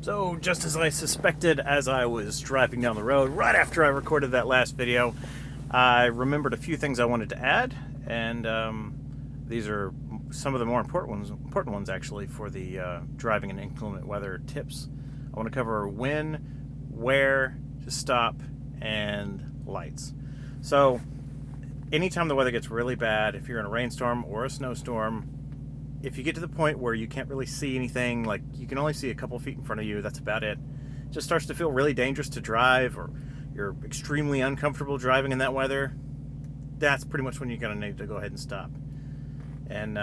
So, just as I suspected as I was driving down the road, right after I recorded that last video, I remembered a few things I wanted to add, and these are some of the more important ones actually for the driving in inclement weather tips. I want to cover when, where to stop, and lights. So, anytime the weather gets really bad, if you're in a rainstorm or a snowstorm, if you get to the point where you can't really see anything, like you can only see a couple feet in front of you, that's about it. It just starts to feel really dangerous to drive, or you're extremely uncomfortable driving in that weather, that's pretty much when you're going to need to go ahead and stop. And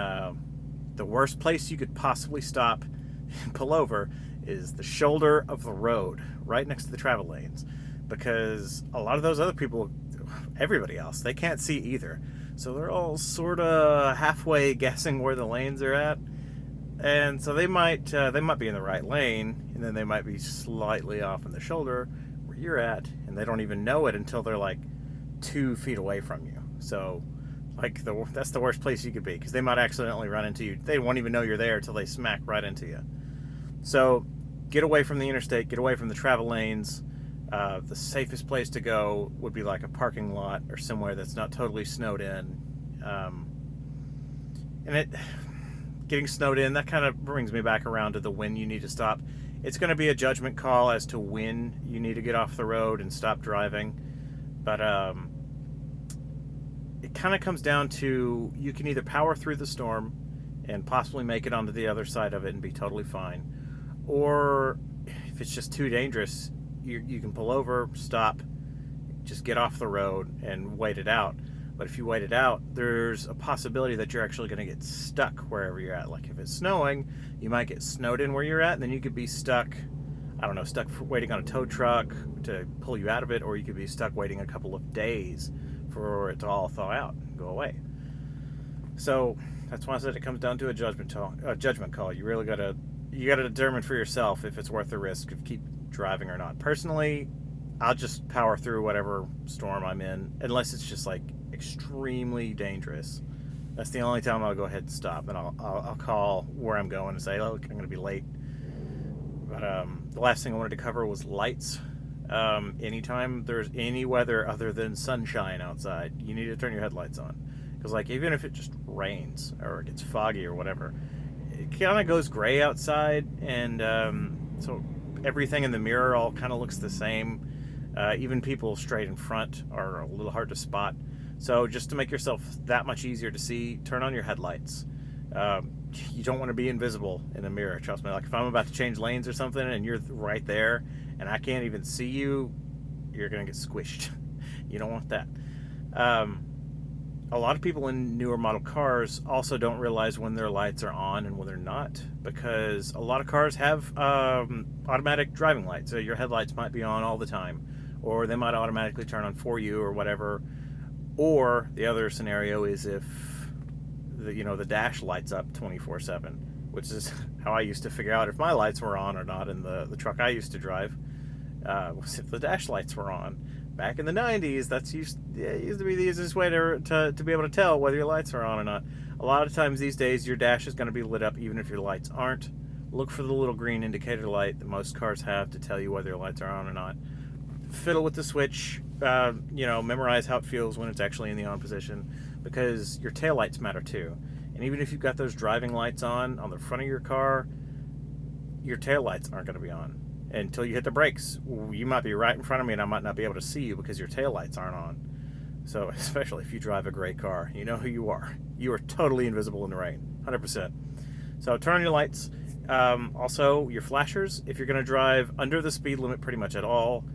the worst place you could possibly stop and pull over is the shoulder of the road, right next to the travel lanes. Because a lot of those other people, everybody else, they can't see either. So they're all sort of halfway guessing where the lanes are at, and so they might be in the right lane, and then they might be slightly off in the shoulder where you're at, and they don't even know it until they're like 2 feet away from you. So, like that's the worst place you could be, because they might accidentally run into you. They won't even know you're there until they smack right into you. So, get away from the interstate, get away from the travel lanes. The safest place to go would be like a parking lot or somewhere that's not totally snowed in. Getting snowed in, that kind of brings me back around to the when you need to stop. It's going to be a judgment call as to when you need to get off the road and stop driving. But it kind of comes down to, you can either power through the storm and possibly make it onto the other side of it and be totally fine. Or if it's just too dangerous, you can pull over, stop, just get off the road and wait it out. But if you wait it out, there's a possibility that you're actually going to get stuck wherever you're at. Like if it's snowing, you might get snowed in where you're at, and then you could be stuck, I don't know, waiting on a tow truck to pull you out of it, or you could be stuck waiting a couple of days for it to all thaw out and go away. So that's why I said it comes down to a judgment call. You really gotta determine for yourself if it's worth the risk of keep driving or not. Personally, I'll just power through whatever storm I'm in, unless it's just like extremely dangerous. That's the only time I'll go ahead and stop, and I'll call where I'm going and say, look, I'm going to be late. But the last thing I wanted to cover was lights. Anytime there's any weather other than sunshine outside, you need to turn your headlights on, because like even if it just rains or it gets foggy or whatever, it kind of goes gray outside, and so everything in the mirror all kind of looks the same. Even people straight in front are a little hard to spot. So just to make yourself that much easier to see, turn on your headlights. You don't want to be invisible in a mirror, trust me. Like if I'm about to change lanes or something and you're right there and I can't even see you, you're going to get squished. You don't want that. A lot of people in newer model cars also don't realize when their lights are on and when they're not, because a lot of cars have automatic driving lights. So your headlights might be on all the time, or they might automatically turn on for you or whatever. Or the other scenario is if the dash lights up 24/7, which is how I used to figure out if my lights were on or not in the truck I used to drive. Was if the dash lights were on. Back in the 90s, that used to be the easiest way to be able to tell whether your lights are on or not. A lot of times these days, your dash is going to be lit up even if your lights aren't. Look for the little green indicator light that most cars have to tell you whether your lights are on or not. Fiddle with the switch, memorize how it feels when it's actually in the on position, because your taillights matter too. And even if you've got those driving lights on the front of your car, your taillights aren't going to be on until you hit the brakes. You might be right in front of me and I might not be able to see you because your taillights aren't on. So especially if you drive a gray car, you know who you are. You are totally invisible in the rain, 100%. So turn on your lights. Also, your flashers, if you're going to drive under the speed limit pretty much at all,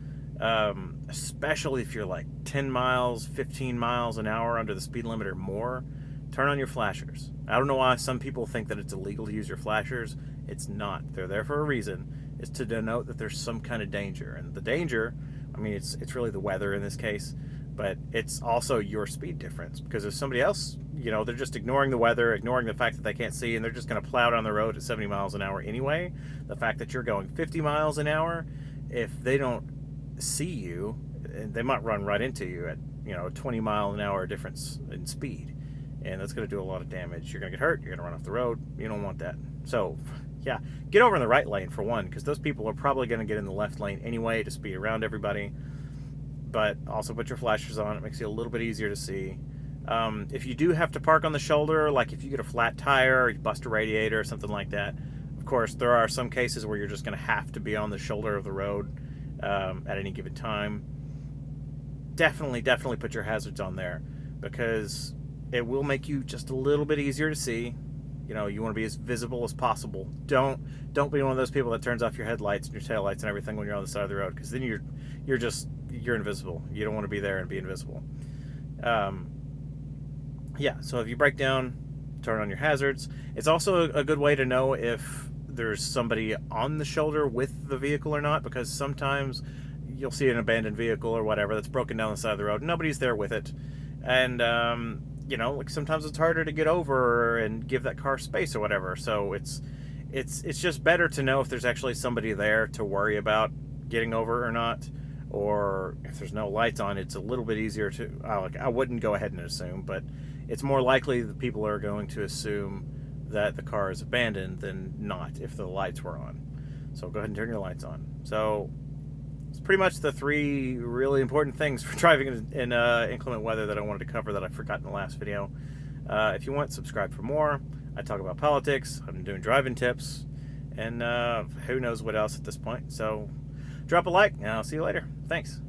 especially if you're like 10 miles, 15 miles an hour under the speed limit or more, turn on your flashers. I don't know why some people think that it's illegal to use your flashers. It's not. They're there for a reason. It's to denote that there's some kind of danger. And the danger, I mean, it's really the weather in this case, but it's also your speed difference. Because if somebody else, they're just ignoring the weather, ignoring the fact that they can't see, and they're just going to plow down the road at 70 miles an hour anyway, the fact that you're going 50 miles an hour, if they don't see you, they might run right into you at, a 20 mile an hour difference in speed. And that's going to do a lot of damage. You're going to get hurt. You're going to run off the road. You don't want that. So Yeah, get over in the right lane for one, because those people are probably going to get in the left lane anyway to speed around everybody. But also put your flashers on. It makes it a little bit easier to see. If you do have to park on the shoulder, like if you get a flat tire or you bust a radiator or something like that, of course, there are some cases where you're just going to have to be on the shoulder of the road at any given time. Definitely put your hazards on there, because it will make you just a little bit easier to see. You know, you want to be as visible as possible. Don't be one of those people that turns off your headlights and your taillights and everything when you're on the side of the road, because then you're invisible. You don't want to be there and be invisible. Yeah, so if you break down, turn on your hazards. It's also a good way to know if there's somebody on the shoulder with the vehicle or not, because sometimes you'll see an abandoned vehicle or whatever that's broken down the side of the road. Nobody's there with it. And, you know, like sometimes it's harder to get over and give that car space or whatever. So it's just better to know if there's actually somebody there to worry about getting over or not. Or if there's no lights on, it's a little bit easier to... I wouldn't go ahead and assume, but it's more likely that people are going to assume that the car is abandoned than not if the lights were on. So go ahead and turn your lights on. So it's pretty much the 3 really important things for driving in inclement weather that I wanted to cover that I forgot in the last video. If you want, subscribe for more. I talk about politics. I'm doing driving tips. And who knows what else at this point. So drop a like, and I'll see you later. Thanks.